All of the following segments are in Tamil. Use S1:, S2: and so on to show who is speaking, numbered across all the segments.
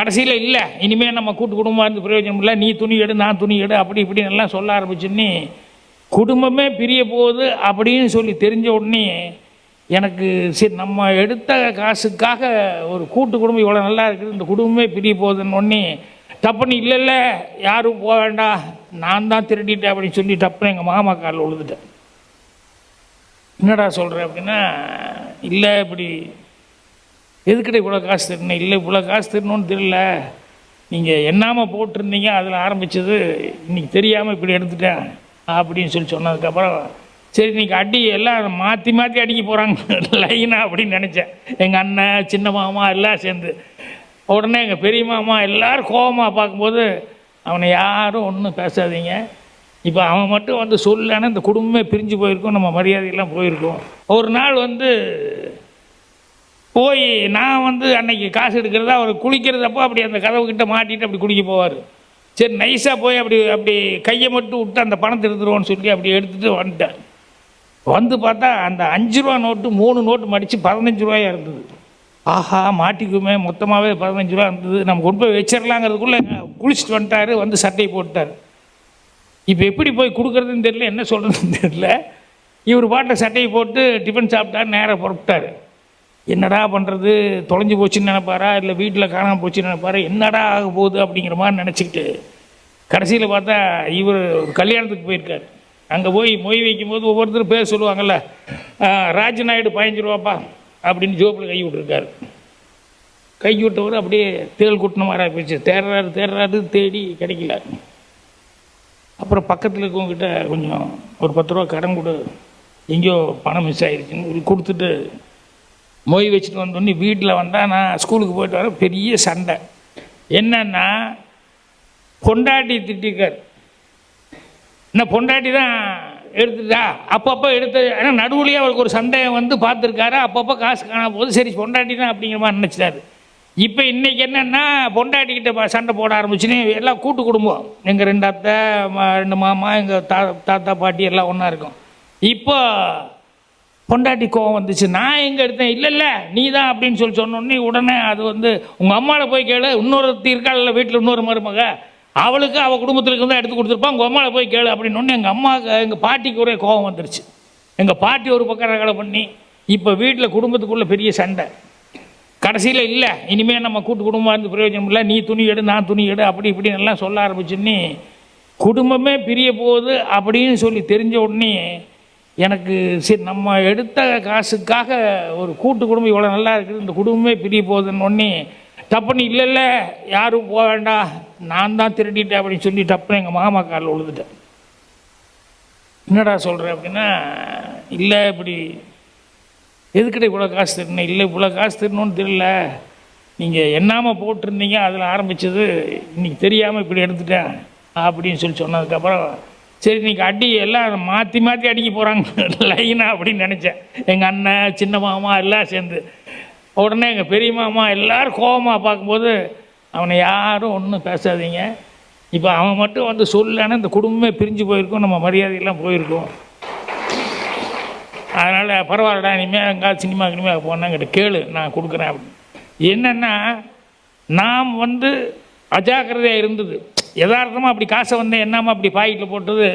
S1: கடைசியில் இல்லை இனிமேல் நம்ம கூட்டு குடும்பமாக இருந்து பிரயோஜனம் இல்லை, நீ துணி எடு நான் துணி எடு அப்படி இப்படின்னு எல்லாம் சொல்ல ஆரம்பிச்சுன்னு குடும்பமே பிரிய போகுது அப்படின்னு சொல்லி தெரிஞ்ச உடனே எனக்கு சரி நம்ம எடுத்த காசுக்காக ஒரு கூட்டு குடும்பம் இவ்வளோ நல்லா இருக்குது, இந்த குடும்பமே பிரிய போகுதுன்னு ஒன்றே டப்புன்னு இல்லை யாரும் போக வேண்டாம் நான் தான் திருடிட்டேன் அப்படின்னு சொல்லி டப்புன்னு எங்கள் மாமா காலில் விழுந்துட்டேன். என்னடா சொல்கிறேன் அப்படின்னா, இல்லை இப்படி எதுக்கிட்ட இவ்வளோ காசு தரணும், இல்லை இவ்வளோ காசு தரணும்னு தெரியல, நீங்கள் என்னாமல் போட்டிருந்தீங்க அதில் ஆரம்பித்தது இன்றைக்கி தெரியாமல் இப்படி எடுத்துட்டேன் அப்படின்னு சொல்லி சொன்னதுக்கப்புறம் சரி இன்றைக்கி அடி எல்லாம் மாற்றி மாற்றி அடிக்க போகிறாங்க லைனா அப்படின்னு நினச்சேன். எங்கள் அண்ணன் சின்ன மாமா எல்லாம் சேர்ந்து உடனே எங்கள் பெரிய மாமா எல்லோரும் கோபமாக பார்க்கும்போது அவனை யாரும் ஒன்றும் பேசாதீங்க, இப்போ அவன் மட்டும் வந்து சொல்லலைன்னா இந்த குடும்பமே பிரிஞ்சு போயிருக்கோம், நம்ம மரியாதையெல்லாம் போயிருக்கோம். ஒரு நாள் வந்து போய் நான் வந்து அன்னைக்கு காசு எடுக்கிறதா அவர் குளிக்கிறதப்போ அப்படி அந்த கதவுக்கிட்ட மாட்டிட்டு அப்படி குளிக்க போவார். சரி நைஸாக போய் அப்படி கையை மட்டும் விட்டு அந்த பணத்தை எடுத்துருவோன்னு சொல்லி அப்படி எடுத்துகிட்டு வந்துட்டேன். வந்து பார்த்தா அந்த 5 ரூபா நோட்டு 3 நோட்டு மடித்து 15 ரூபாயாக இருந்தது. ஆஹா மாட்டிக்குமே, மொத்தமாகவே 15 ரூபா இருந்தது, நம்ம கொண்டு போய் வச்சிடலாங்கிறதுக்குள்ளே குளிச்சுட்டு வந்துட்டார், வந்து சட்டையை போட்டுட்டார். இப்போ எப்படி போய் கொடுக்குறதுன்னு தெரியல, என்ன சொல்கிறதுன்னு தெரியல. இவர் பாட்டை சட்டையை போட்டு டிஃபன் சாப்பிட்டார், நேராக புறப்பட்டார். என்னடா பண்ணுறது, தொலைஞ்சு போச்சுன்னு நினைப்பாரா இல்லை வீட்டில் காணாமல் போச்சுன்னு நினைப்பாரா, என்னடா ஆக போகுது அப்படிங்கிற மாதிரி நினச்சிக்கிட்டு கடைசியில் பார்த்தா இவர் கல்யாணத்துக்கு போயிருக்கார். அங்கே போய் மொய் வைக்கும்போது ஒவ்வொருத்தரும் பேர் சொல்லுவாங்கள்ல, ராஜ நாயுடு 15 ரூபாப்பா அப்படின்னு ஜோப்பில் கை விட்டுருக்காரு. கை விட்டவர் அப்படியே தேள் கூட்டின மாதிரி போயிடுச்சு. தேடுறாரு தேடி கிடைக்கல. அப்புறம் பக்கத்தில் இருக்கவங்ககிட்ட கொஞ்சம் ஒரு 10 ரூபா கடன் கொடு, எங்கேயோ பணம் மிஸ் ஆகிடுச்சின்னு கொடுத்துட்டு மொய் வச்சுட்டு வந்தோடனே வீட்டில் வந்தால் நான் ஸ்கூலுக்கு போயிட்டு வர பெரிய சண்டை. என்னன்னா பொண்டாட்டி திட்டிருக்கார். என்ன பொண்டாட்டி தான் எடுத்துட்டா, அப்பப்போ எடுத்து ஏன்னா நடுவுலேயே அவருக்கு ஒரு சண்டையை வந்து பார்த்துருக்காரு, அப்பப்போ காசு காண போது சரி பொண்டாட்டி தான் அப்படிங்கிற மாதிரி நினச்சிட்டாரு. இப்போ இன்றைக்கி என்னென்னா பொண்டாட்டிக்கிட்ட சண்டை போட ஆரம்பிச்சுன்னு எல்லாம் கூட்டு குடும்பம், எங்கள் 2 அத்தை 2 மாமா எங்கள் தாத்தா பாட்டி எல்லாம் ஒன்றா இருக்கும். இப்போ பொண்டாட்டி கோவம் வந்துச்சு, நான் எங்கே எடுத்தேன், இல்லை நீ தான் அப்படின்னு சொல்லி சொன்னோடனே உடனே அது வந்து உங்கள் அம்மாவில் போய் கேளு, இன்னொருத்தி இருக்காள் வீட்டில் இன்னொரு மருமக, அவளுக்கு அவள் குடும்பத்துக்கு தான் எடுத்து கொடுத்துருப்பான், உங்கள் அம்மாவில் போய் கேளு அப்படின்னு எங்கள் அம்மாவுக்கு எங்கள் பாட்டிக்கு ஒரே கோவம் வந்துருச்சு. எங்கள் பாட்டி ஒரு பக்கம் ரகலை பண்ணி இப்போ வீட்டில் குடும்பத்துக்குள்ளே பெரிய சண்டை. கடைசியில் இல்லை இனிமேல் நம்ம கூட்டு குடும்பமாக இருந்து பிரயோஜனம் இல்லை, நீ துணி எடு நான் துணி எடு அப்படி இப்படின்னு எல்லாம் சொல்ல ஆரம்பிச்சுன்னு குடும்பமே பிரிய போகுது அப்படின்னு சொல்லி தெரிஞ்ச உடனே எனக்கு சரி நம்ம எடுத்த காசுக்காக ஒரு கூட்டு குடும்பம் இவ்வளோ நல்லா இருக்குது, இந்த குடும்பமே பிரிய போகுதுன்னு ஒன்றே டப்புன்னு இல்லை யாரும் போக வேண்டாம் நான் தான் திருடிட்டேன் அப்படின்னு சொல்லி டப்புன்னு எங்கள் மாமா காலில் விழுந்துட்டேன். என்னடா சொல்கிறேன் அப்படின்னா, இல்லை இப்படி எதுக்கிட்ட இவ்வளோ காசு தரணும், இல்லை இவ்வளோ காசு தரணும்னு தெரியல, நீங்கள் என்னாமல் போட்டிருந்தீங்க அதில் ஆரம்பித்தது இன்றைக்கி தெரியாமல் இப்படி எடுத்துட்டேன் அப்படின்னு சொல்லி சொன்னதுக்கப்புறம் சரி இன்றைக்கி அடி எல்லாம் மாற்றி மாற்றி அடிக்க போகிறாங்க லைனா அப்படின்னு நினச்சேன். எங்கள் அண்ணன் சின்ன மாமா எல்லாம் சேர்ந்து உடனே எங்கள் பெரிய மாமா எல்லோரும் கோபமாக பார்க்கும்போது அவனை யாரும் ஒன்றும் பேசாதீங்க, இப்போ அவன் மட்டும் வந்து சொல்லலைன்னா இந்த குடும்பமே பிரிஞ்சு போயிருக்கோம், நம்ம மரியாதையெல்லாம் போயிருக்கோம், அதனால் பரவாயில்லடா இனிமேல் எங்காவது சினிமா கினிமா போனாங்கிட்ட கேளு நான் கொடுக்குறேன் அப்படின்னு. என்னென்னா நாம் வந்து அஜாக்கிரதையாக இருந்தது, யதார்த்தமாக அப்படி காசை வந்து என்னாமல் அப்படி பாக்கெட்டில் போட்டது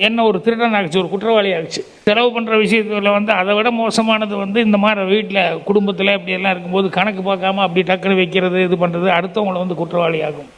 S1: என்ன ஒரு திருடன் ஆகிடுச்சு, ஒரு குற்றவாளி ஆகிடுச்சு. செலவு பண்ணுற விஷயத்தில் வந்து அதை விட மோசமானது வந்து இந்த மாதிரி வீட்டில் குடும்பத்தில் இப்படி எல்லாம் இருக்கும்போது கணக்கு பார்க்காம அப்படி டக்குன்னு வைக்கிறது இது பண்ணுறது அடுத்தவங்களை வந்து குற்றவாளி ஆகும்.